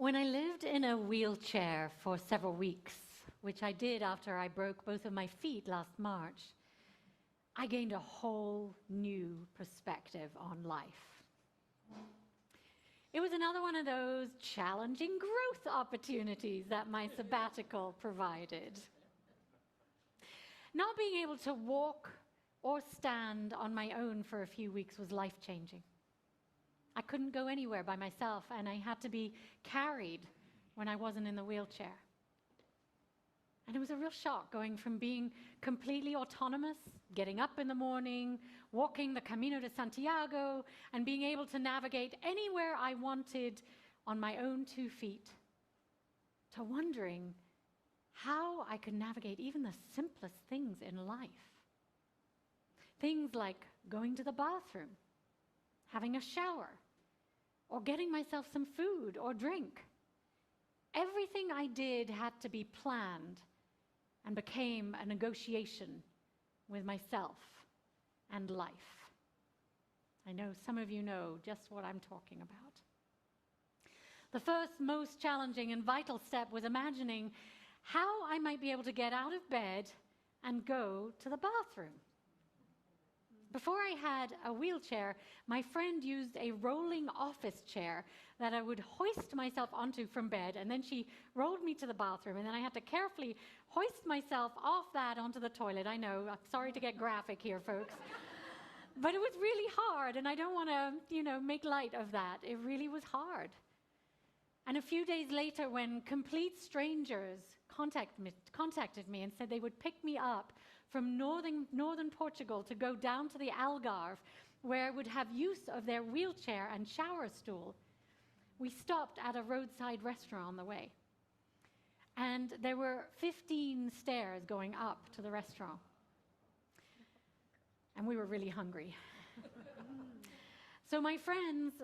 When I lived in a wheelchair for several weeks, which I did after I broke both of my feet last March, I gained a whole new perspective on life. It was another one of those challenging growth opportunities that my sabbatical provided. Not being able to walk or stand on my own for a few weeks was life-changing. I couldn't go anywhere by myself, and I had to be carried when I wasn't in the wheelchair. And it was a real shock going from being completely autonomous, getting up in the morning, walking the Camino de Santiago, and being able to navigate anywhere I wanted on my own 2 feet, to wondering how I could navigate even the simplest things in life. Things like going to the bathroom, having a shower, or getting myself some food or drink. Everything I did had to be planned and became a negotiation with myself and life. I know some of you know just what I'm talking about. The first most challenging and vital step was imagining how I might be able to get out of bed and go to the bathroom. Before I had a wheelchair, my friend used a rolling office chair that I would hoist myself onto from bed, and then she rolled me to the bathroom, and then I had to carefully hoist myself off that onto the toilet. I know, I'm sorry to get graphic here, folks. But it was really hard, and I don't want to, make light of that. It really was hard. And a few days later, when complete strangers contacted me and said they would pick me up from northern Portugal to go down to the Algarve, where I would have use of their wheelchair and shower stool, we stopped at a roadside restaurant on the way. And there were 15 stairs going up to the restaurant. And we were really hungry. So my friends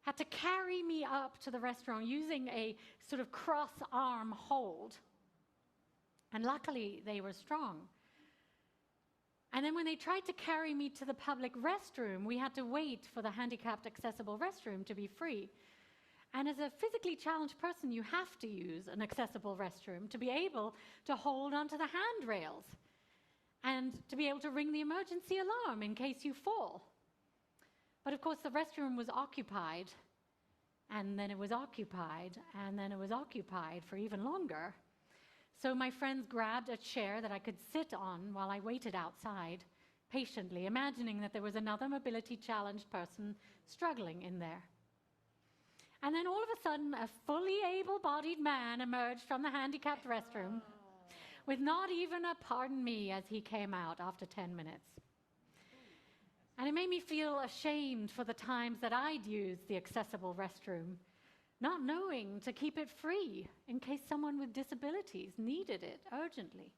had to carry me up to the restaurant using a sort of cross-arm hold. And luckily, they were strong. And then when they tried to carry me to the public restroom, we had to wait for the handicapped accessible restroom to be free. And as a physically challenged person, you have to use an accessible restroom to be able to hold onto the handrails and to be able to ring the emergency alarm in case you fall. But of course, the restroom was occupied, and then it was occupied, and then it was occupied for even longer. So my friends grabbed a chair that I could sit on while I waited outside, patiently, imagining that there was another mobility-challenged person struggling in there. And then all of a sudden, a fully able-bodied man emerged from the handicapped restroom with not even a pardon me as he came out after 10 minutes. And it made me feel ashamed for the times that I'd used the accessible restroom, not knowing to keep it free in case someone with disabilities needed it urgently.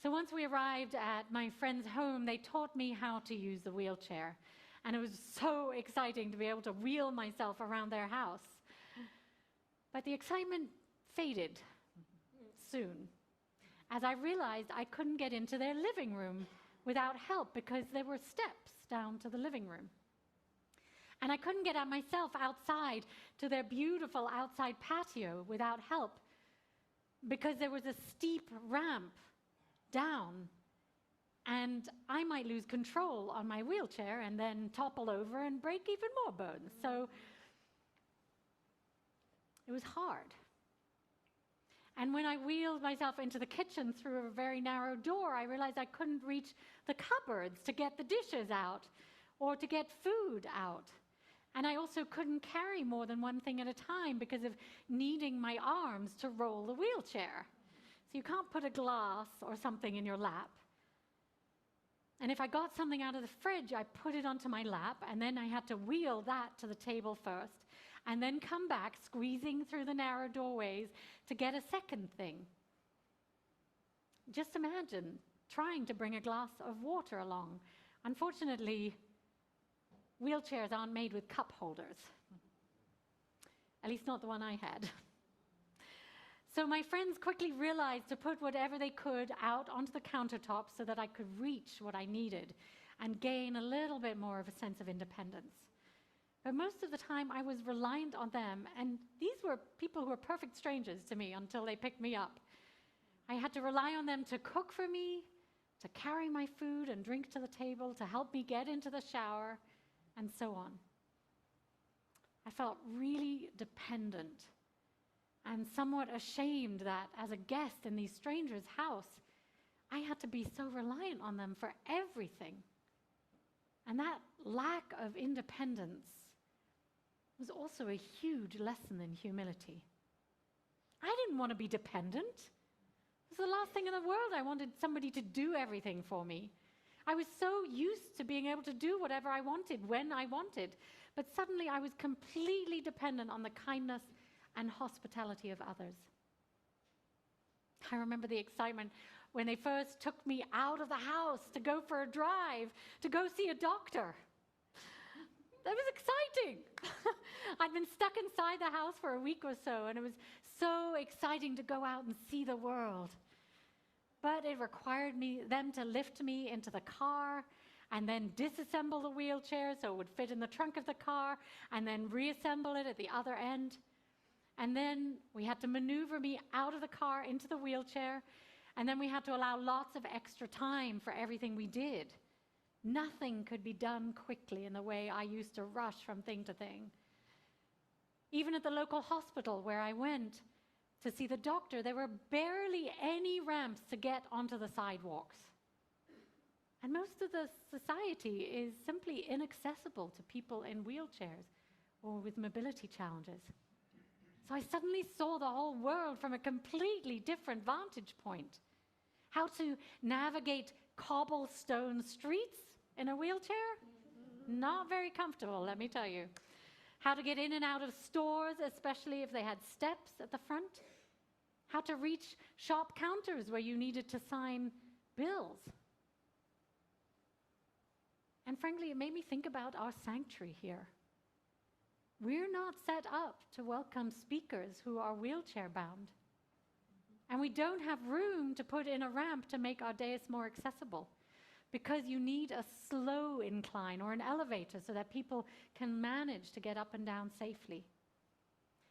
So once we arrived at my friend's home, they taught me how to use the wheelchair. And it was so exciting to be able to wheel myself around their house. But the excitement faded soon, as I realized I couldn't get into their living room without help because there were steps down to the living room. And I couldn't get out myself outside to their beautiful outside patio without help because there was a steep ramp down, and I might lose control on my wheelchair and then topple over and break even more bones. So it was hard. And when I wheeled myself into the kitchen through a very narrow door, I realized I couldn't reach the cupboards to get the dishes out or to get food out. And I also couldn't carry more than one thing at a time because of needing my arms to roll the wheelchair. So you can't put a glass or something in your lap. And if I got something out of the fridge, I put it onto my lap, and then I had to wheel that to the table first, and then come back, squeezing through the narrow doorways to get a second thing. Just imagine trying to bring a glass of water along. Unfortunately, wheelchairs aren't made with cup holders. At least not the one I had. So my friends quickly realized to put whatever they could out onto the countertop so that I could reach what I needed and gain a little bit more of a sense of independence. But most of the time, I was reliant on them, and these were people who were perfect strangers to me until they picked me up. I had to rely on them to cook for me, to carry my food and drink to the table, to help me get into the shower, and so on. I felt really dependent and somewhat ashamed that as a guest in these strangers' house, I had to be so reliant on them for everything. And that lack of independence was also a huge lesson in humility. I didn't want to be dependent. It was the last thing in the world. I wanted somebody to do everything for me. I was so used to being able to do whatever I wanted, when I wanted. But suddenly I was completely dependent on the kindness and hospitality of others. I remember the excitement when they first took me out of the house to go for a drive, to go see a doctor. That was exciting. I'd been stuck inside the house for a week or so, and it was so exciting to go out and see the world. But it required them to lift me into the car and then disassemble the wheelchair so it would fit in the trunk of the car, and then reassemble it at the other end. And then we had to maneuver me out of the car into the wheelchair, and then we had to allow lots of extra time for everything we did. Nothing could be done quickly in the way I used to rush from thing to thing. Even at the local hospital where I went to see the doctor, there were barely any ramps to get onto the sidewalks. And most of the society is simply inaccessible to people in wheelchairs or with mobility challenges. So I suddenly saw the whole world from a completely different vantage point. How to navigate cobblestone streets in a wheelchair? Not very comfortable, let me tell you. How to get in and out of stores, especially if they had steps at the front. How to reach shop counters where you needed to sign bills. And frankly, it made me think about our sanctuary here. We're not set up to welcome speakers who are wheelchair bound. And we don't have room to put in a ramp to make our dais more accessible, because you need a slow incline or an elevator so that people can manage to get up and down safely.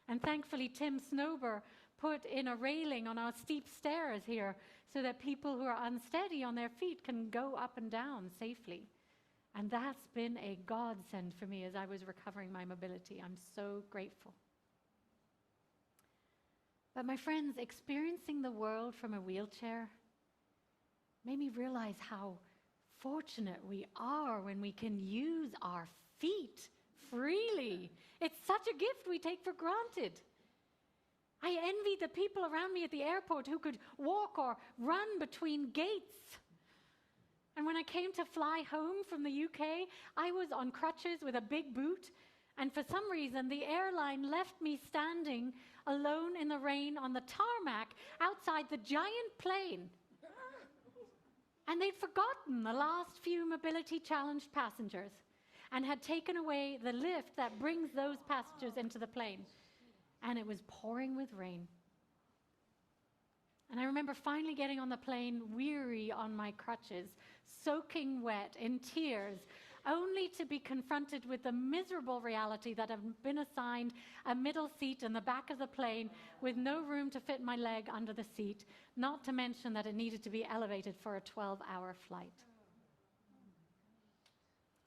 And thankfully, Tim Snober put in a railing on our steep stairs here so that people who are unsteady on their feet can go up and down safely. And that's been a godsend for me as I was recovering my mobility. I'm so grateful. But my friends, experiencing the world from a wheelchair made me realize how fortunate we are when we can use our feet freely. It's such a gift we take for granted. I envied the people around me at the airport who could walk or run between gates. And when I came to fly home from the UK, I was on crutches with a big boot, and for some reason the airline left me standing alone in the rain on the tarmac outside the giant plane. And they'd forgotten the last few mobility-challenged passengers and had taken away the lift that brings those passengers into the plane. And it was pouring with rain. And I remember finally getting on the plane, weary on my crutches, soaking wet, in tears, only to be confronted with the miserable reality that I've been assigned a middle seat in the back of the plane with no room to fit my leg under the seat, not to mention that it needed to be elevated for a 12-hour flight.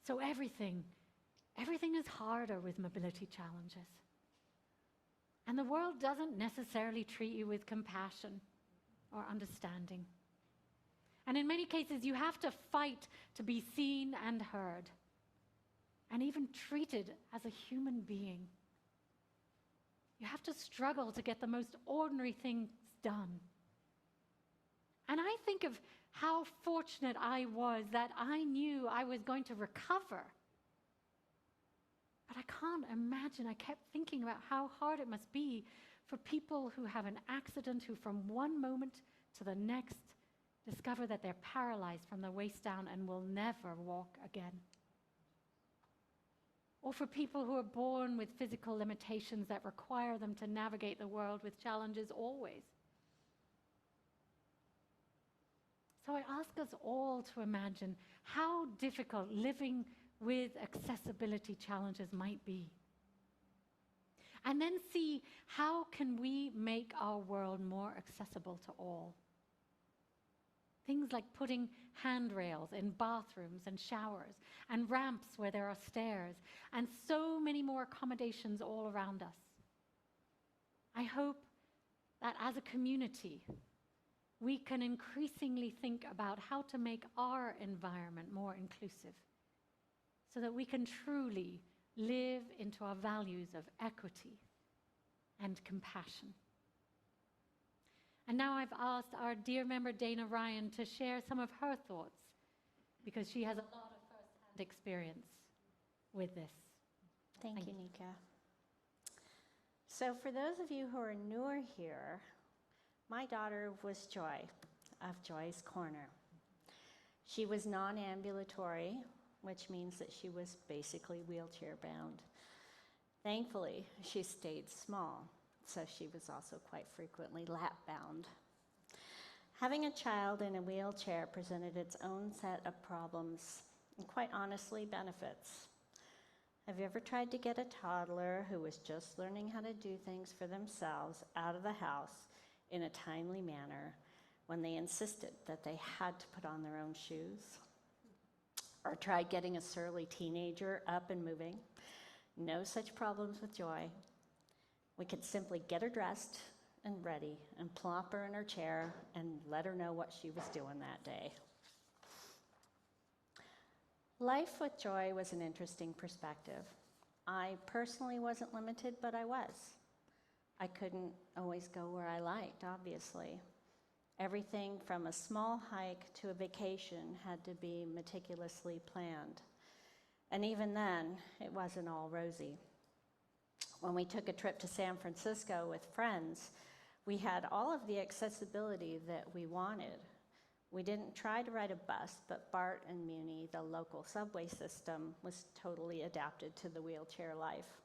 So everything is harder with mobility challenges. And the world doesn't necessarily treat you with compassion or understanding. And in many cases, you have to fight to be seen and heard, and even treated as a human being. You have to struggle to get the most ordinary things done. And I think of how fortunate I was that I knew I was going to recover. But I can't imagine, I kept thinking about how hard it must be for people who have an accident, who from one moment to the next discover that they're paralyzed from the waist down and will never walk again. Or for people who are born with physical limitations that require them to navigate the world with challenges always. So I ask us all to imagine how difficult living with accessibility challenges might be. And then see, how can we make our world more accessible to all? Things like putting handrails in bathrooms and showers, and ramps where there are stairs, and so many more accommodations all around us. I hope that as a community, we can increasingly think about how to make our environment more inclusive, so that we can truly live into our values of equity and compassion. And now I've asked our dear member Dana Ryon to share some of her thoughts, because she has a lot of first-hand experience with this. Thank you, Nica. So for those of you who are newer here, my daughter was Joy of Joy's Corner. She was non-ambulatory, which means that she was basically wheelchair-bound. Thankfully, she stayed small, so she was also quite frequently lap-bound. Having a child in a wheelchair presented its own set of problems and, quite honestly, benefits. Have you ever tried to get a toddler who was just learning how to do things for themselves out of the house in a timely manner when they insisted that they had to put on their own shoes? Or tried getting a surly teenager up and moving? No such problems with Joy. We could simply get her dressed and ready and plop her in her chair and let her know what she was doing that day. Life with Joy was an interesting perspective. I personally wasn't limited, but I was. I couldn't always go where I liked, obviously. Everything from a small hike to a vacation had to be meticulously planned. And even then, it wasn't all rosy. When we took a trip to San Francisco with friends, we had all of the accessibility that we wanted. We didn't try to ride a bus, but BART and Muni, the local subway system, was totally adapted to the wheelchair life.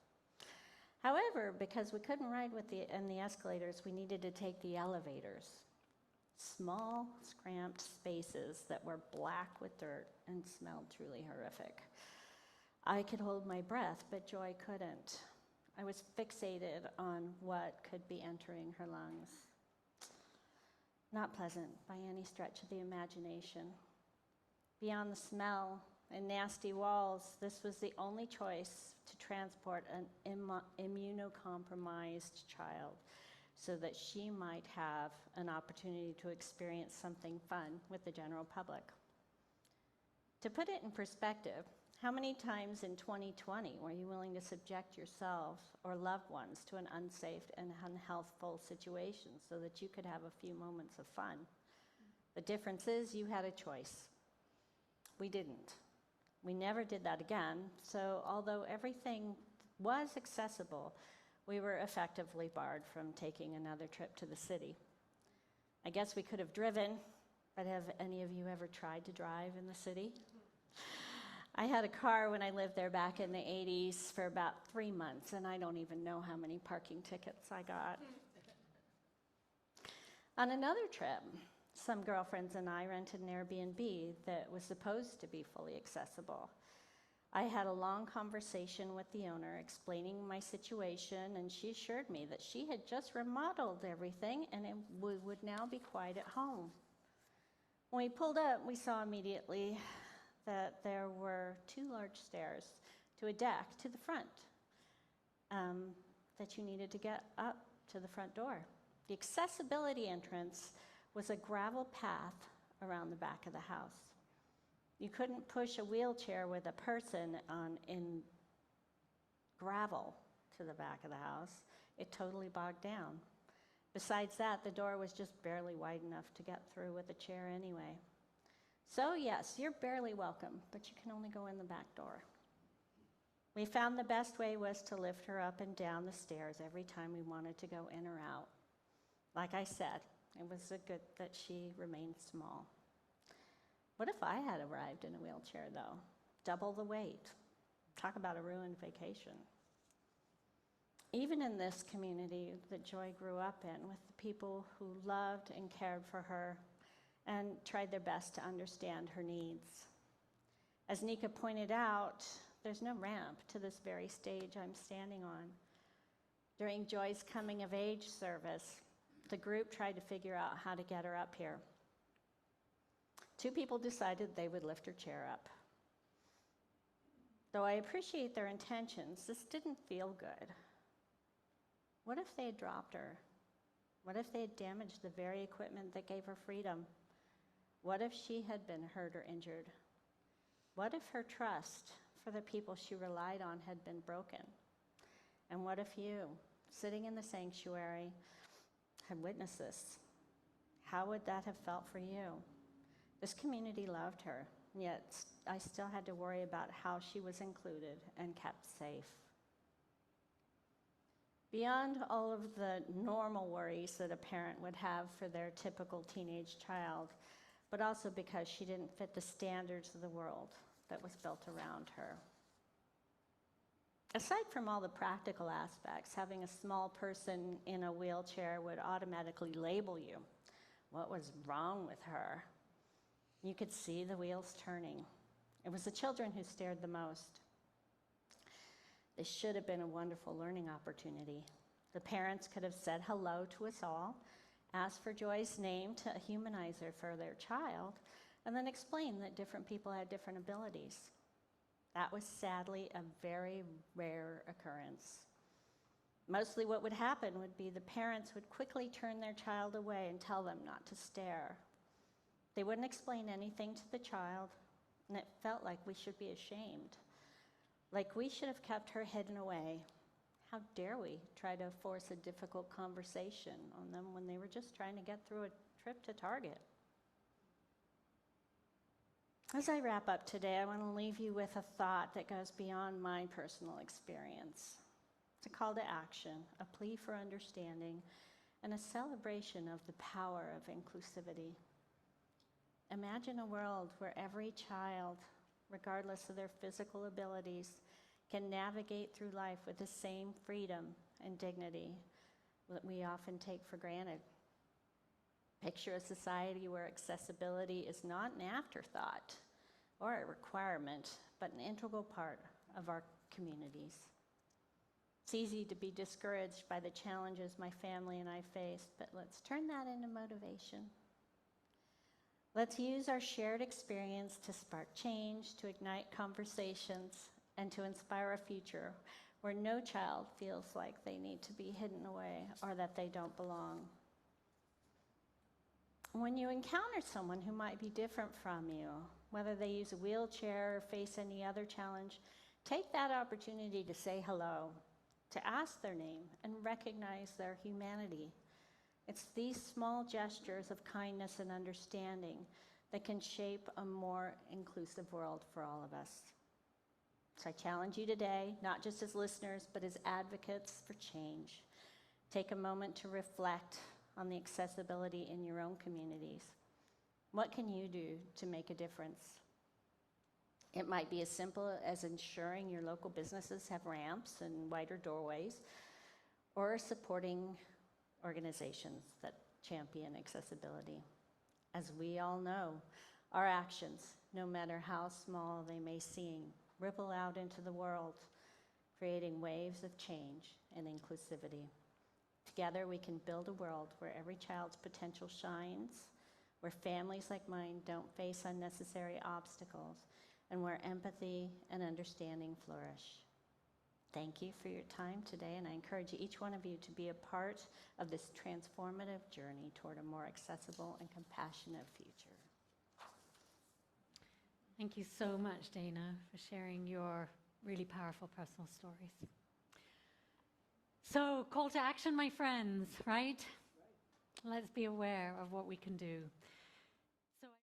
However, because we couldn't ride in the escalators, we needed to take the elevators. Small, cramped spaces that were black with dirt and smelled truly horrific. I could hold my breath, but Joy couldn't. I was fixated on what could be entering her lungs. Not pleasant by any stretch of the imagination. Beyond the smell and nasty walls, this was the only choice to transport an immunocompromised child so that she might have an opportunity to experience something fun with the general public. To put it in perspective, how many times in 2020 were you willing to subject yourself or loved ones to an unsafe and unhealthful situation so that you could have a few moments of fun? The difference is you had a choice. We didn't. We never did that again, so although everything was accessible, we were effectively barred from taking another trip to the city. I guess we could have driven, but have any of you ever tried to drive in the city? I had a car when I lived there back in the 80s for about 3 months, and I don't even know how many parking tickets I got. On another trip, some girlfriends and I rented an Airbnb that was supposed to be fully accessible. I had a long conversation with the owner explaining my situation, and she assured me that she had just remodeled everything and we would now be quiet at home. When we pulled up, we saw immediately that there were 2 large stairs to a deck to the front that you needed to get up to the front door. The accessibility entrance was a gravel path around the back of the house. You couldn't push a wheelchair with a person in gravel to the back of the house. It totally bogged down. Besides that, the door was just barely wide enough to get through with a chair anyway. So yes, you're barely welcome, but you can only go in the back door. We found the best way was to lift her up and down the stairs every time we wanted to go in or out. Like I said, it was good that she remained small. What if I had arrived in a wheelchair, though? Double the weight. Talk about a ruined vacation. Even in this community that Joy grew up in, with the people who loved and cared for her and tried their best to understand her needs. As Nica pointed out, there's no ramp to this very stage I'm standing on. During Joy's coming of age service, the group tried to figure out how to get her up here. 2 people decided they would lift her chair up. Though I appreciate their intentions, this didn't feel good. What if they had dropped her? What if they had damaged the very equipment that gave her freedom? What if she had been hurt or injured? What if her trust for the people she relied on had been broken? And what if you, sitting in the sanctuary, had witnessed this? How would that have felt for you? This community loved her, yet I still had to worry about how she was included and kept safe. Beyond all of the normal worries that a parent would have for their typical teenage child, but also because she didn't fit the standards of the world that was built around her. Aside from all the practical aspects, having a small person in a wheelchair would automatically label you. What was wrong with her? You could see the wheels turning. It was the children who stared the most. This should have been a wonderful learning opportunity. The parents could have said hello to us all, asked for Joy's name to humanize her for their child, and then explain that different people had different abilities. That was sadly a very rare occurrence. Mostly what would happen would be the parents would quickly turn their child away and tell them not to stare. They wouldn't explain anything to the child, and it felt like we should be ashamed. Like we should have kept her hidden away. How dare we try to force a difficult conversation on them when they were just trying to get through a trip to Target? As I wrap up today, I want to leave you with a thought that goes beyond my personal experience. It's a call to action, a plea for understanding, and a celebration of the power of inclusivity. Imagine a world where every child, regardless of their physical abilities, can navigate through life with the same freedom and dignity that we often take for granted. Picture a society where accessibility is not an afterthought or a requirement, but an integral part of our communities. It's easy to be discouraged by the challenges my family and I faced, but let's turn that into motivation. Let's use our shared experience to spark change, to ignite conversations, and to inspire a future where no child feels like they need to be hidden away or that they don't belong. When you encounter someone who might be different from you, whether they use a wheelchair or face any other challenge, take that opportunity to say hello, to ask their name, and recognize their humanity. It's these small gestures of kindness and understanding that can shape a more inclusive world for all of us. So I challenge you today, not just as listeners, but as advocates for change. Take a moment to reflect on the accessibility in your own communities. What can you do to make a difference? It might be as simple as ensuring your local businesses have ramps and wider doorways, or supporting organizations that champion accessibility. As we all know, our actions, no matter how small they may seem, ripple out into the world, creating waves of change and inclusivity. Together, we can build a world where every child's potential shines, where families like mine don't face unnecessary obstacles, and where empathy and understanding flourish. Thank you for your time today, and I encourage each one of you to be a part of this transformative journey toward a more accessible and compassionate future. Thank you so much, Dana, for sharing your really powerful personal stories. So, call to action, my friends, right? Let's be aware of what we can do.